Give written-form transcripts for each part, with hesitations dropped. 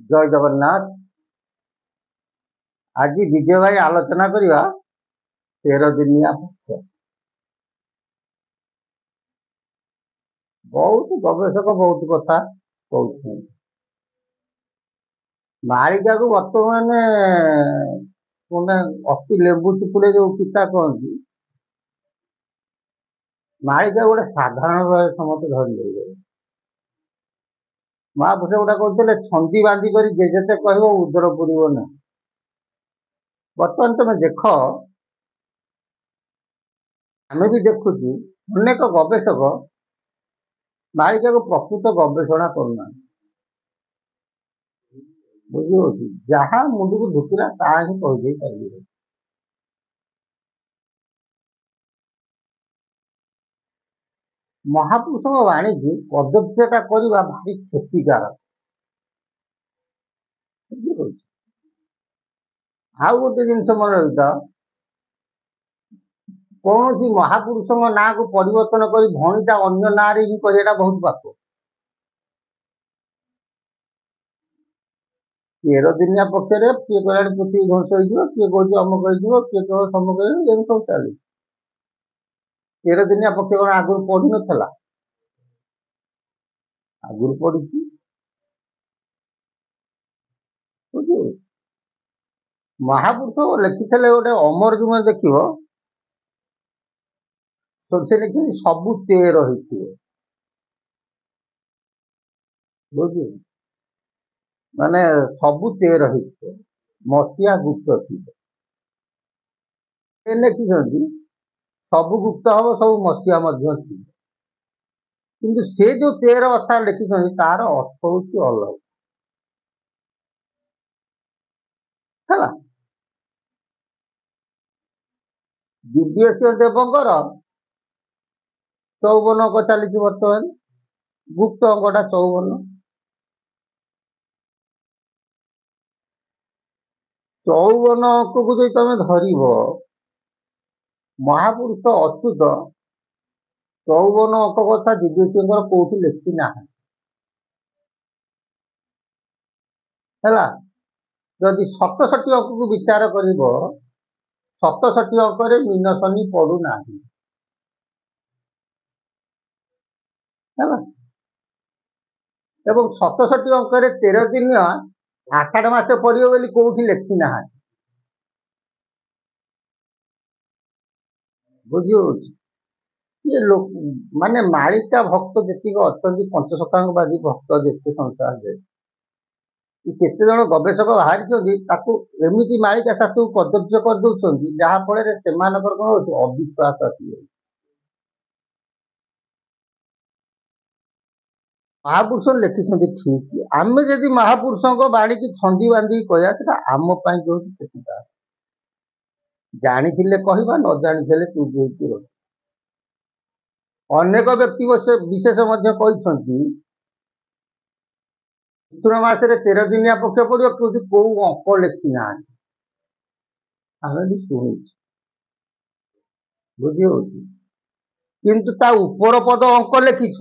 जय जगन्नाथ। आज विजय भाई आलोचना करवा 13 दिनिया पक्ष। बहुत गवेषक बहुत कथा कहते मालिका को बर्तमान मैंने अति लेबू चुपुड़े जो पिता कहती मालिका गोटे साधारण भाव समस्त धरी महापुरुष गोटा कहते छंदी बांधी कर जेते कह उदर पूरब ना। बर्तमान तुम देख आम भी देखुचु अनेक गवेषक मालिका को प्रकृत गवेषणा करना बुझी जहाँ मुंड को ढुकला ता ही कहीदे पारे। महापुरुष वाणी की कदर्यता करवा भारी क्षतिकारक। आउ गोटे जिनस मन रही कौन सी महापुरुष ना को परिवर्तन कर भणीटा अन्य ना रे ही करना बहुत पाप। 13 दिनिया पक्ष किए कह पृथ्वी ध्वंस हो किए कह अमुक हो किए कह समुक हो सब चली 13 दिनिया पक्ष कौन आगुरी पढ़ी नाला आगुरी पढ़ी महापुरुष लिखी गोटे अमर जुम देख से लिखी सबू 13 बुझ माने सबू 13 मसीहा गुप्त थी लिखी सबू गुप्त हम सब मसीहा थी किंतु से जो 13 कथा लिखी तार अर्थ हूँ अलग है। दिव्यसिंह देवंकर 54 अंक चली बर्तमान गुप्त अंकटा 54 अंक को जो तुम धर महापुरुष अच्युत 54 अंक कथा दिव्यसिंह कौटी लिखी ना है जदि 67 अंक को विचार कर 67 अंक मीन शनि पड़ूना एवं 67 अंक 13 दिन आषाढ़ मास पड़ो बोली कौटी लिखी ना बुझी ये लोक माने मालिका भक्त जी अच्छा पंचशतांगवादी भक्त जिते संसार केते जन गवेषक बाहरी एमती मालिका शास्त्र को कदर्य कर दौरान जहाँफल से कौन अविश्वास आस महापुरुष लिखिं ठीक आम जदि महापुरुषों बाणी की छंदी बांधी कह आम क्षतिकार जानी कहवा न जानी चुप रह अनेक व्यक्ति विशेष मिथुन मास 13 दिनिया पक्ष पड़ो कि कौ अंक लिखी ना शुणी बुझी किंतु ता ऊपर पद अंक लिखि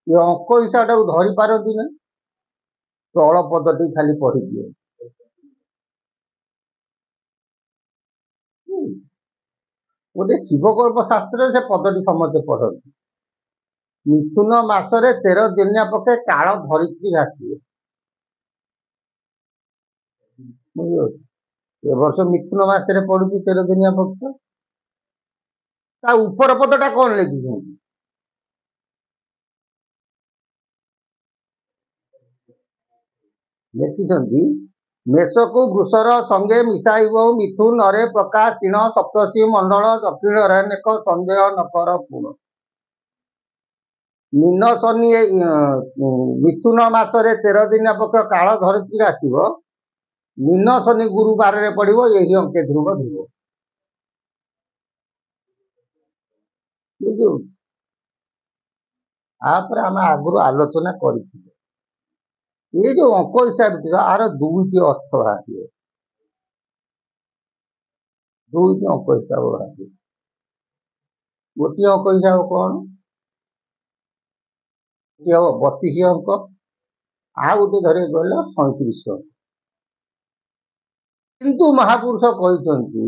ये अंक हिसाब टाक धरी पारती ना तल पदटी खाली पढ़ी दिए गोटे शिवकल्प शास्त्र से पदटी समझे पढ़ती मिथुन मासरे 13 दिनिया पक्षे काल धरित्री घासिए ए वर्ष मिथुन मासरे पड़ुची 13 दिनिया पक्ष ता ऊपर पदटा कौन लिखी लिखि मेष को वृषर संगे मिसाइब मिथुन अरे प्रकाशीण सप्तशी मंडल दक्षिण रेक संदेह नकर पूर्ण मीन शनि मिथुन मासरे 13 दिनिया पक्ष काल धरित्री आसब मीन शनि गुरुबार पड़ो यही अंके ध्रुव ध्रुव बुझे आपर आम आगु आलोचना कर ये जो अंक हिसाब आर 2टी अर्थ बाहर 2टी अंक हिसाब बाहर गोटे अंक हिसाब कौन हम 32 अंक ଆଉ ଗୋଟେ ଧରି କହିଲ 37 ଅଙ୍କ। କିନ୍ତୁ ମହାପୁରୁଷ କହିଛନ୍ତି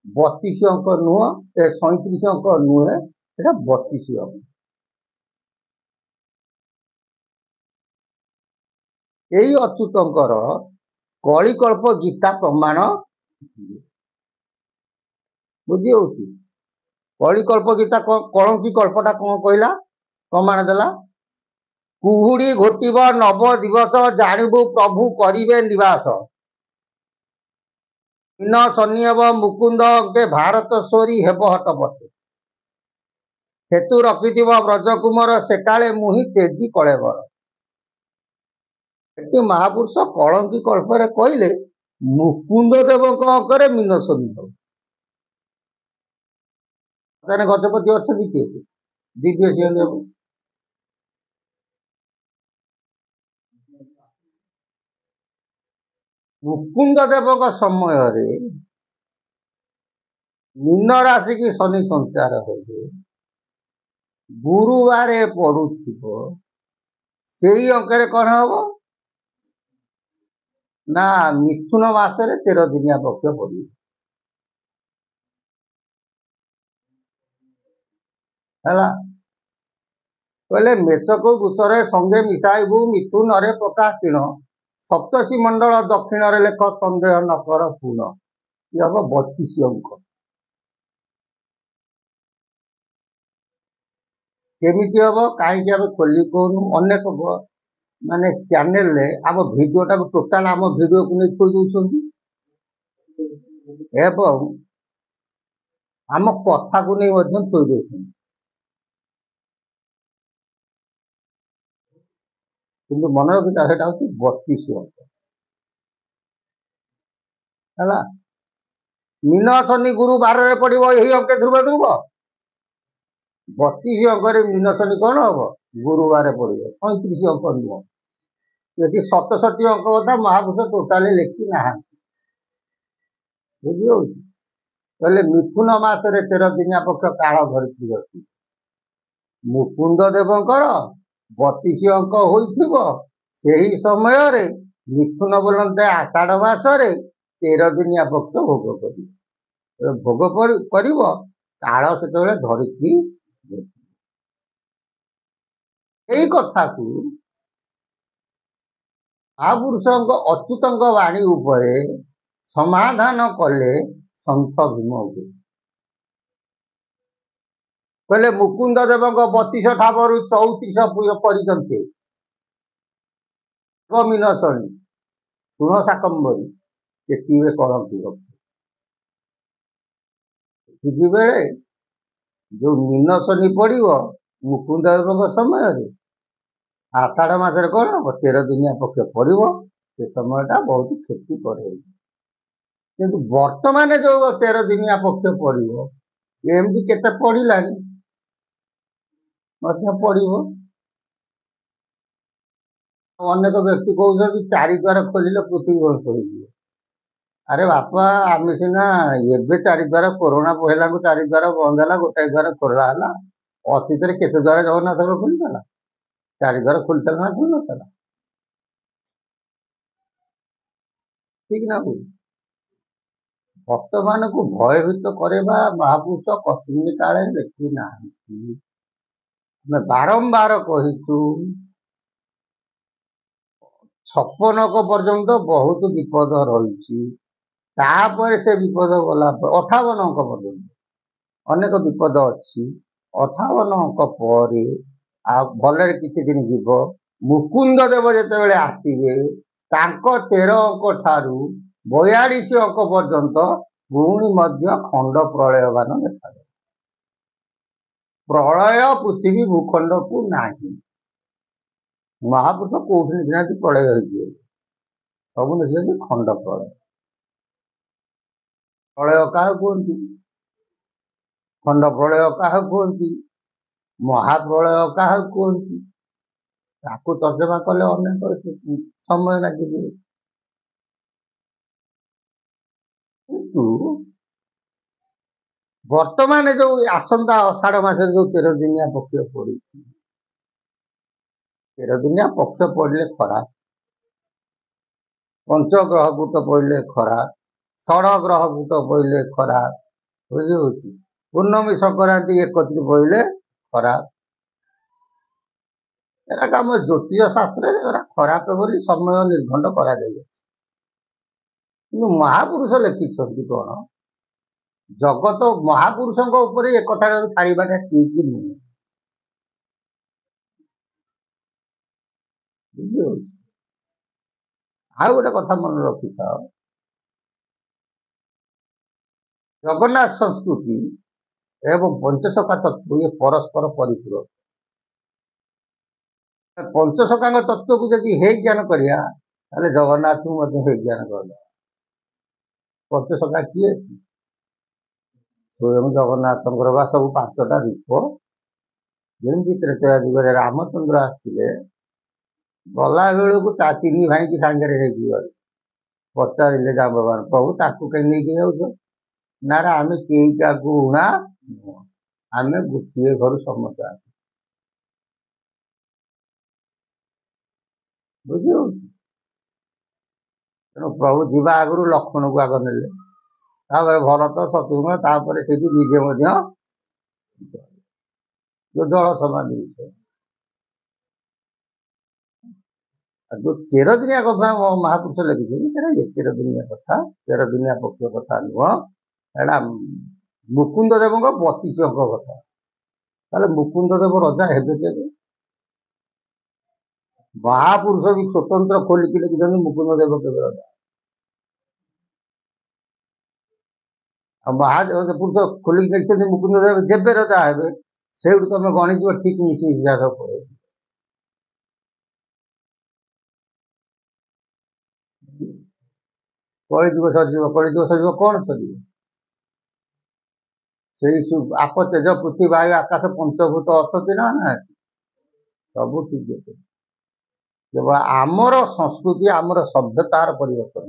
32 ଅଙ୍କ ନୁହଁ, 37 ଅଙ୍କ ନୁହେଁ, ଏଟା 32 ଅଙ୍କ। ଏଇ ଅଚ୍ୟୁତଙ୍କର କଳିକଳ୍ପ ଗୀତା ପ୍ରମାଣ ବୁଝି ହଉଛି। କଳିକଳ୍ପ ଗୀତା କଳଙ୍କି କଳ୍ପଟା କଣ କହିଲା ପ୍ରମାଣ ଦେଲା? କୁହୁଡ଼ି ଘୋଟିବ ନବ ଦିବସ, ଜାଣିବୁ ପ୍ରଭୁ କରିବେ ନିବାସ। ଦିନ ଶନିଏବ ମୁକୁନ୍ଦ ଅଙ୍କେ, ଭାରତ ସୋରି ହେବ ହଟପଟେ। ହେତୁ ରଖିଥିବ ବ୍ରଜକୁମର, ସେକାଳେ ମୁହିଁ ତେଜି କଳେବର। ଏଠି ମହାପୁରୁଷ କଳଙ୍କି କଳ୍ପରେ କହିଲେ ମୁକୁନ୍ଦ ଦେବଙ୍କ ଅଙ୍କରେ ମୀନ ଶନି ହେବ। ତାହେଲେ ଗଜପତି ଅଛନ୍ତି କିଏ? ସେ ଦିବ୍ୟ ସିଂହ ଦେବ। ମୁକୁନ୍ଦ ଦେବଙ୍କ ସମୟରେ ମୀନ ରାଶିକି ଶନି ସଞ୍ଚାର ହେବେ, ଗୁରୁବାରେ ପଡୁଥିବ, ସେଇ ଅଙ୍କରେ କଣ ହବ ନା ମିଥୁନ ମାସରେ 13 ଦିନିଆ ପକ୍ଷ ପଡିବ। ହେଲା, କହିଲେ ମେଷକୁ ବୃଷରେ ସଙ୍ଗେ ମିଶାଇବୁ, ମିଥୁନରେ ପ୍ରକାଶିଣ, ସପ୍ତର୍ଷି ମଣ୍ଡଳ ଦକ୍ଷିଣରେ ଲେଖ, ସନ୍ଦେହ ନ କର ପୁଣ। ଇଏ ହବ 32 ଅଙ୍କ। କେମିତି ହବ? କାହିଁକି ଆମେ ଖୋଲି କହୁନୁ? ଅନେକ ମାନେ ଚ୍ୟାନେଲରେ ଆମ ଭିଡ଼ିଓଟାକୁ ଟୋଟାଲ ଆମ ଭିଡ଼ିଓକୁ ନେଇ ଥୋଇ ଦଉଛନ୍ତି ଏବଂ ଆମ କଥାକୁ ନେଇ ମଧ୍ୟ ଥୋଇ ଦଉଛନ୍ତି। କିନ୍ତୁ ମନେ ରଖିଥା, ସେଟା ହଉଛି 32 ଅଙ୍କ। ହେଲା, ମୀନ ଶନି ଗୁରୁ ବାରରେ ପଡିବ, ଏହି ଅଙ୍କେ ଧ୍ରୁବ ଧ୍ରୁବ। 32 ଅଙ୍କରେ ମୀନ ଶନି କଣ ହବ? ଗୁରୁବାରେ ପଡିବ। 37 ଅଙ୍କ ନୁହଁ। ଏଠି 67 ଅଙ୍କ କଥା ମହାପୁରୁଷ ଟୋଟାଲି ଲେଖି ନାହାନ୍ତି। ବୁଝି ହଉଛି? କହିଲେ ମିଥୁନ ମାସରେ 13 ଦିନିଆ ପକ୍ଷ କାଳ ଧରିତ୍ରୀ ଅଛି। ମୁକୁନ୍ଦ ଦେବଙ୍କର 32 ଅଙ୍କ ହୋଇଥିବ, ସେହି ସମୟରେ ମିଥୁନ ବୋଲନ୍ତେ ଆଷାଢ ମାସରେ 13 ଦିନିଆ ପକ୍ଷ ଭୋଗ କରିବ। ଭୋଗ କରିବ, କାଳ ସେତେବେଳେ ଧରିତ୍ରୀ। ଏଇ କଥାକୁ ମହାପୁରୁଷଙ୍କ ଅଚ୍ୟୁତଙ୍କ ବାଣୀ ଉପରେ ସମାଧାନ କଲେ ସନ୍ଥ ଭୀମ। କହିଲେ ମୁକୁନ୍ଦ ଦେବଙ୍କ 32 ଠାବରୁ 34 ପର୍ଯ୍ୟନ୍ତେ ମୀନ ଶନି ଶୁଣ ଶାକମ୍ବରୀ ସେତିକିବେଳେ କଳଙ୍କି ରଖେ। ସେତିକି ବେଳେ ଯୋଉ ମୀନ ଶନି ପଡିବ ମୁକୁନ୍ଦ ଦେବଙ୍କ ସମୟରେ, ଆଷାଢ ମାସରେ କଣ ହବ? 13 ଦିନିଆ ପକ୍ଷ ପଡିବ। ସେ ସମୟଟା ବହୁତ କ୍ଷତି କରେ। କିନ୍ତୁ ବର୍ତ୍ତମାନ ଯୋଉ 13 ଦିନିଆ ପକ୍ଷ ପଡିବ, ଏମିତି କେତେ ପଡିଲାଣି ମଧ୍ୟ ପଡିବ। ଅନେକ ବ୍ୟକ୍ତି କହୁଛନ୍ତି 4 ଦ୍ୱାର ଖୋଲିଲେ ପୃଥିବୀ ଧ୍ୱଂସ ହେଇଯିବ। ଆରେ ବାପା, ଆମେ ସିନା ଏବେ 4 ଦ୍ୱାର, କରୋନା ପହିଲାକୁ 4 ଦ୍ୱାର ବନ୍ଦ ହେଲା, ଗୋଟାଏ ଦ୍ୱାର ଖୋଲା ହେଲା। ଅତୀତରେ କେତେ ଦ୍ୱାର ଜଗନ୍ନାଥଙ୍କର ଖୋଲିଥିଲା? 4 ଦ୍ୱାର ଖୋଲିଥିଲା ନା ଖୋଲି ନଥିଲା? ଠିକ ନା ଭୁଲ? ଭକ୍ତମାନଙ୍କୁ ଭୟଭୀତ କରିବା ମହାପୁରୁଷ କଶ୍ମୀର କାଳେ ଲେଖି ନାହାନ୍ତି। ଆମେ ବାରମ୍ବାର କହିଛୁ 56 ଅଙ୍କ ପର୍ଯ୍ୟନ୍ତ ବହୁତ ବିପଦ ରହିଛି। ତାପରେ ସେ ବିପଦ ଗଲା 58 ଅଙ୍କ ପର୍ଯ୍ୟନ୍ତ ଅନେକ ବିପଦ ଅଛି। 58 ଅଙ୍କ ପରେ ଆଉ ଭଲରେ କିଛି ଦିନ ଯିବ। ମୁକୁନ୍ଦ ଦେବ ଯେତେବେଳେ ଆସିବେ, ତାଙ୍କ 13 ଅଙ୍କ ଠାରୁ 42 ଅଙ୍କ ପର୍ଯ୍ୟନ୍ତ ପୁଣି ମଧ୍ୟ ଖଣ୍ଡ ପ୍ରଳୟମାନ ଦେଖାଯାଏ। ପ୍ରଳୟ ପୃଥିବୀ ଭୂଖଣ୍ଡକୁ ନାହିଁ। ମହାପୁରୁଷ କୋଉଠି ନିହାତି ପ୍ରଳୟ ହେଇଯିବ, ସବୁ ନିହାତି ଖଣ୍ଡ ପ୍ରଳୟ। ପ୍ରଳୟ କାହାକୁ କୁହନ୍ତି? ଖଣ୍ଡ ପ୍ରଳୟ କାହାକୁ କୁହନ୍ତି? ମହାପ୍ରଳୟ କାହାକୁ କୁହନ୍ତି? ତାକୁ ତର୍ଜମା କଲେ ଅନେକ ସମୟ ଲାଗିଯିବ। କିନ୍ତୁ ବର୍ତ୍ତମାନ ଯୋଉ ଆସନ୍ତା ଆଷାଢ ମାସରେ ଯୋଉ 13 ଦିନିଆ ପକ୍ଷ ପଡୁଛି, ତେର ଦିନିଆ ପକ୍ଷ ପଡ଼ିଲେ ଖରାପ, ପଞ୍ଚଗ୍ରହକୂଟ ପଡ଼ିଲେ ଖରାପ, ଷଡ଼ ଗ୍ରହକୂଟ ପଡ଼ିଲେ ଖରାପ, ବୁଝିହେଉଛି। ପୂର୍ଣ୍ଣମୀ ସଂକ୍ରାନ୍ତି ଏକତ୍ରି ପଡ଼ିଲେ ଖରାପ। ଏଟାକୁ ଆମ ଜ୍ୟୋତିଷ ଶାସ୍ତ୍ରରେ ଏଟା ଖରାପ ବୋଲି ସମୟ ନିର୍ଘଣ୍ଟ କରାଯାଇଅଛି। କିନ୍ତୁ ମହାପୁରୁଷ ଲେଖିଛନ୍ତି କ'ଣ, ଜଗତ ମହାପୁରୁଷଙ୍କ ଉପରେ ଏ କଥାଟାକୁ ଛାଡ଼ିବାଟା ଠିକ ନୁହେଁ, ବୁଝିହେଉଛି। ଆଉ ଗୋଟେ କଥା ମନେ ରଖିଥାଅ, ଜଗନ୍ନାଥ ସଂସ୍କୃତି ଏବଂ ପଞ୍ଚସଖା ତତ୍ତ୍ୱ ଇଏ ପରସ୍ପର ପରିପୂରକ। ପଞ୍ଚସଖାଙ୍କ ତତ୍ତ୍ୱକୁ ଯଦି ହେ ଜ୍ଞାନ କରିବା, ତାହେଲେ ଜଗନ୍ନାଥଙ୍କୁ ମଧ୍ୟ ହେ ଜ୍ଞାନ କରିଦେବା। ପଞ୍ଚସଖା କିଏ? ସ୍ୱୟଂ ଜଗନ୍ନାଥଙ୍କର ବା ସବୁ ପାଞ୍ଚଟା ରୂପ। ଯେମିତି ତ୍ରେତୟା ଯୁଗରେ ରାମଚନ୍ଦ୍ର ଆସିଲେ, ଗଲା ବେଳକୁ ତିନି ଭାଇକି ସାଙ୍ଗରେ ନେଇକି ଗଲେ। ପଚାରିଲେ ଜାମ୍ବବାନ, ପ୍ରଭୁ ତାକୁ କେହି ନେଇକି ଯାଉଛ? ନା ରେ ଆମେ କେହି କାହାକୁ ଉଣା ନୁହଁ, ଆମେ ଗୋଟିଏ ଘରୁ ସମସ୍ତେ ଆସୁ, ବୁଝିହେଉଛି। ତେଣୁ ପ୍ରଭୁ ଯିବା ଆଗରୁ ଲକ୍ଷ୍ମଣକୁ ଆଗ ନେଲେ, ତାପରେ ଭରତ ଶତ୍ରୁଘ୍ନ, ତାପରେ ସେଇଠୁ ନିଜେ ମଧ୍ୟ ଜଳ ସମାନ ବିଷୟ। ଯୋଉ 13 ଦିନିଆ କଥା ମହାପୁରୁଷ ଲେଖିଛନ୍ତି, ସେଟା 13 ଦିନିଆ କଥା, 13 ଦିନିଆ ପକ୍ଷ କଥା ନୁହଁ, ଏଟା ମୁକୁନ୍ଦ ଦେବଙ୍କ 32 ଅଙ୍କ କଥା। ତାହେଲେ ମୁକୁନ୍ଦ ଦେବ ରଜା ହେବେ କେବେ? ମହାପୁରୁଷ ବି ସ୍ୱତନ୍ତ୍ର ଖୋଲିକି ଲେଖିଛନ୍ତି ମୁକୁନ୍ଦ ଦେବ କେବେ ରଜା। ଆଉ ମହାପୁରୁଷ ଖୋଲିକି ଲେଖିଛନ୍ତି ମୁକୁନ୍ଦ ଦେବ ଯେବେ ରଜା ହେବେ, ସେଇଠୁ ତମେ ଗଣିଯିବ ଠିକ ମିଶି ମିଶିକା ପଡେ। କଳିଯୁଗ ସରିଯିବ, କଳିଯୁଗ ସରିଯିବ, କ'ଣ ସରିଯିବ? ସେଇ ଆପ ତେଜ ପୃଥ୍ୱୀ ବାୟୁ ଆକାଶ ପଞ୍ଚଭୂତ ଅଛନ୍ତି ନା ନାହାନ୍ତି? ସବୁ ଠିକ ଅଛି। କେବଳ ଆମର ସଂସ୍କୃତି, ଆମର ସଭ୍ୟତାର ପରିବର୍ତ୍ତନ।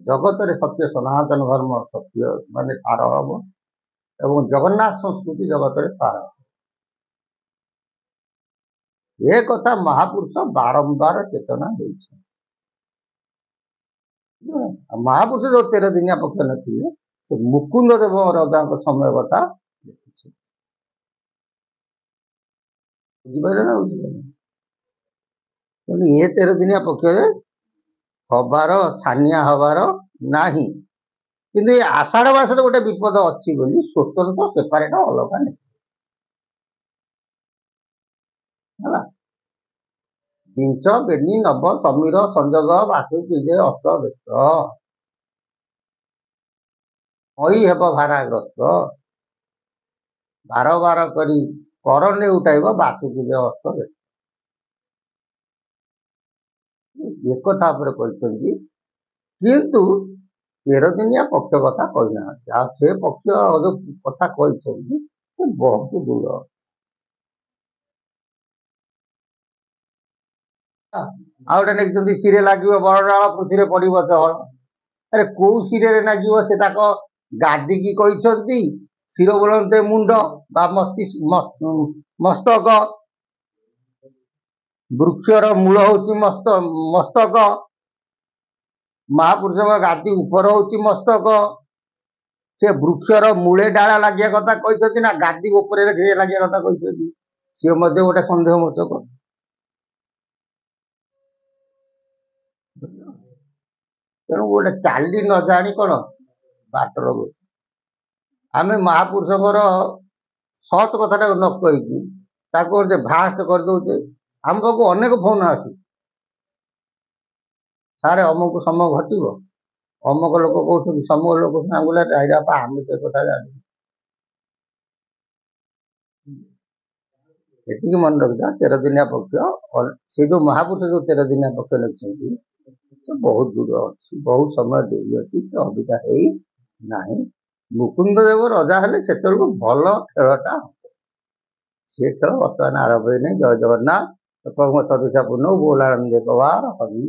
ଜଗତରେ ସତ୍ୟ ସନାତନ ଧର୍ମ ସତ୍ୟ ମାନେ ସାର ହବ, ଏବଂ ଜଗନ୍ନାଥ ସଂସ୍କୃତି ଜଗତରେ ସାର ହବ। ଏ କଥା ମହାପୁରୁଷ ବାରମ୍ବାର ଚେତନା ଦେଇଛନ୍ତି। ମହାପୁରୁଷ ଯୋଉ 13 ଦିନିଆ ପକ୍ଷ ନଥିଲେ, ସେ ମୁକୁନ୍ଦ ଦେବ ରଜାଙ୍କ ସମୟ କଥା ଲେଖିଛନ୍ତି। ବୁଝିପାରିଲେ ନା? ବୁଝିପାରିଲେ? କିନ୍ତୁ ଏ 13 ଦିନିଆ ପକ୍ଷରେ ହବାର ଛାନିଆ ହବାର ନାହିଁ। କିନ୍ତୁ ଏ ଆଷାଢ଼ ମାସରେ ଗୋଟେ ବିପଦ ଅଛି ବୋଲି ସ୍ୱତନ୍ତ୍ର ସେପାରେଟ ଅଲଗା ନାହିଁ, ହେଲା। ବିଂଶ ବେନି ନବ ସମୀର ସଂଯୋଗ ବାସୁ ବିଜୟ ଅଷ୍ଟ ବ୍ୟସ୍ତ ମଇ ହେବ ଭାରାଗ୍ରସ୍ତ, ବାର ବାର କରି କର ନେଉଟାଇବ ବାସୁ ବିଜୟ ଅଷ୍ଟ ବ୍ୟସ୍ତ। ଏକଥା ଉପରେ କହିଛନ୍ତି, କିନ୍ତୁ 13 ଦିନିଆ ପକ୍ଷ କଥା କହିନାହାନ୍ତି। ଆଉ ସେ ପକ୍ଷ ଯୋଉ କଥା କହିଛନ୍ତି ସେ ବହୁତ ଦୂର। ଆଉ ଗୋଟେ ନେଇଛନ୍ତି ଶିରେ ଲାଗିବ ବଡ ଡାଳ ପୃଥିବୀରେ ପଡିବ ଚହଳ। ଆରେ କୋଉ ଶିରରେ ଲାଗିବ? ସେ ତାଙ୍କ ଗାଦିକି କହିଛନ୍ତି ଶିର ବୋଲନ୍ତେ ମୁଣ୍ଡ ବା ମସ୍ତକ, ବୃକ୍ଷର ମୂଳ ହଉଛି ମସ୍ତକ, ମହାପୁରୁଷଙ୍କ ଗାଦି ଉପର ହଉଛି ମସ୍ତକ। ସେ ବୃକ୍ଷର ମୂଳେ ଡାଳ ଲାଗିବା କଥା କହିଛନ୍ତି ନା ଗାଦି ଉପରେ ଲାଗିବା କଥା କହିଛନ୍ତି? ସିଏ ମଧ୍ୟ ଗୋଟେ ସନ୍ଦେହ ମୋଚକ। ତେଣୁ ଗୋଟେ ଚାଲି ନ ଜାଣି କ'ଣ ବାଟର ବସି, ଆମେ ମହାପୁରୁଷଙ୍କର ସତ୍ କଥାଟାକୁ ନ କହିକି ତାକୁ ଯେ ଭ୍ରାଷ୍ଟ କରିଦଉଛେ। ଆମ ପାଖକୁ ଅନେକ ଫୋନ ଆସୁଛି, ସାରେ ଅମୁକ ସମୟ ଘଟିବ, ଅମୁକ ଲୋକ କହୁଛନ୍ତି, ସମୂହ ଲୋକ ସାଙ୍ଗୁଲା ବାପା ଆମେ ତ କଥା ଜାଣିବୁ। ଏତିକି ମନେ ରଖିଥା, 13 ଦିନିଆ ପକ୍ଷ ସେ ଯୋଉ ମହାପୁରୁଷ ଯୋଉ 13 ଦିନିଆ ପକ୍ଷ ଲେଖିଛନ୍ତି ସେ ବହୁତ ଦୂର ଅଛି, ବହୁତ ସମୟ ଡେରି ଅଛି, ସେ ଅବିକା ହେଇ ନାହିଁ। ମୁକୁନ୍ଦ ଦେବ ରଜା ହେଲେ ସେତେବେଳକୁ ଭଲ ଖେଳଟା ହବ। ସେ ଖେଳ ବର୍ତ୍ତମାନ ଆରମ୍ଭ ହେଇନାହିଁ। ଜୟ ଜଗନ୍ନାଥ। ପ୍ରଭୁଙ୍କ ସଦିଶା ପୂର୍ଣ୍ଣ ବୋଲାନନ୍ଦ ହରି।